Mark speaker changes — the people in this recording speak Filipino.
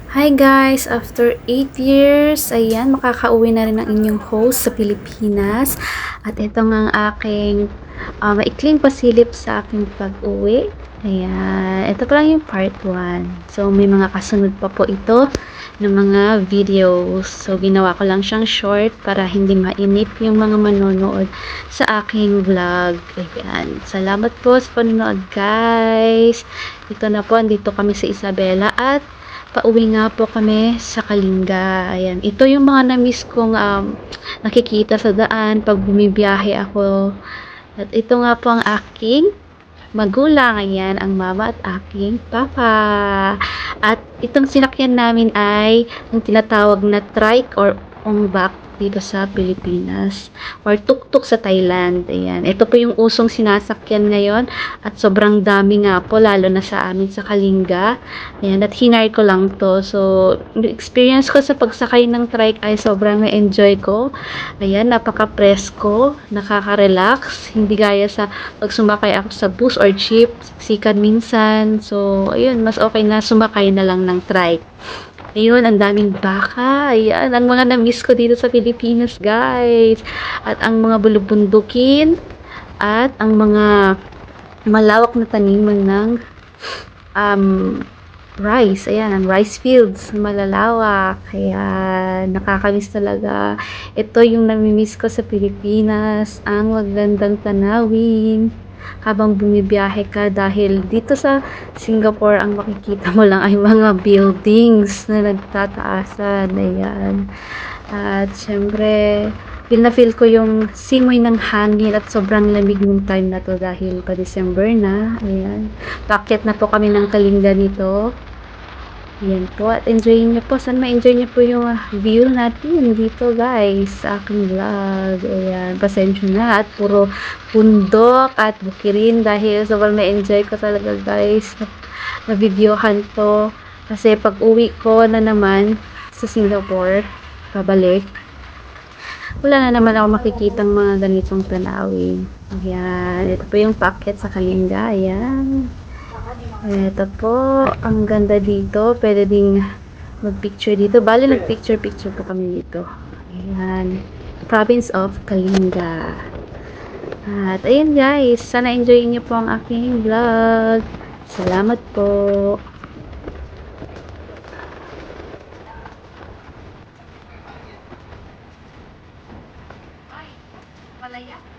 Speaker 1: Hi guys! After 8 years, ayan, makakauwi na rin ang inyong host sa Pilipinas. At ito nga ang aking maikling pasilip sa aking pag-uwi. Ayan, ito pa lang yung part 1. So, may mga kasunod pa po ito ng mga videos. So, ginawa ko lang siyang short para hindi mainip yung mga manonood sa aking vlog. Ayan, salamat po sa panonood guys! Ito na po, andito kami sa Isabela at pauwi nga po kami sa Kalinga. Ayan. Ito yung mga na-miss kong nakikita sa daan pag bumibiyahe ako. At ito nga po ang aking magulang. Ayan, ang mama at aking papa. At itong sinakyan namin ay ang tinatawag na trike or ombak dito sa Pilipinas or tuk-tuk sa Thailand. Ayan. Ito po yung usong sinasakyan ngayon at sobrang dami nga po lalo na sa amin sa Kalinga. Ayan, at hinire ko lang to. So, experience ko sa pagsakay ng trike ay sobrang na-enjoy ko. Ayan, napaka-presko, nakaka-relax. Hindi gaya sa pag sumakay ako sa bus or jeep, sikan minsan. So, ayun, mas okay na sumakay na lang ng trike. Ayun, ang daming baka. Ayan, ang mga na-miss ko dito sa Pilipinas, guys. At ang mga bulubundukin at ang mga malawak na taniman ng um, rice. Ayan, ang rice fields, malalawak. Kaya, nakakamiss talaga. Ito yung namimiss ko sa Pilipinas. Ang magandang tanawin habang bumibiyahe ka dahil dito sa Singapore, ang makikita mo lang ay mga buildings na nagtataasan. Ayan. At syempre, feel na feel ko yung simoy ng hangin at sobrang lamig ng time na to dahil pa December na. Ayan. Paakyat na po kami ng Kalinga nito. Ayan po. At enjoy nyo po. Sana ma-enjoy nyo po yung view natin dito guys sa aking vlog. Ayan. Pasensya na. At puro bundok at bukirin dahil sobrang ma-enjoy ko talaga guys na videohan to. Kasi pag uwi ko na naman sa Singapore, pabalik, wala na naman ako makikitang mga ganitong tanawin. Ayan. Ito po yung packet sa Kalinga. Ayan. Ito po. Ang ganda dito. Pwede ding mag-picture dito. Bali, nag-picture-picture po kami dito. Ayan. Province of Kalinga. At ayan guys. Sana enjoy niyo po ang aking vlog. Salamat po. Malaya.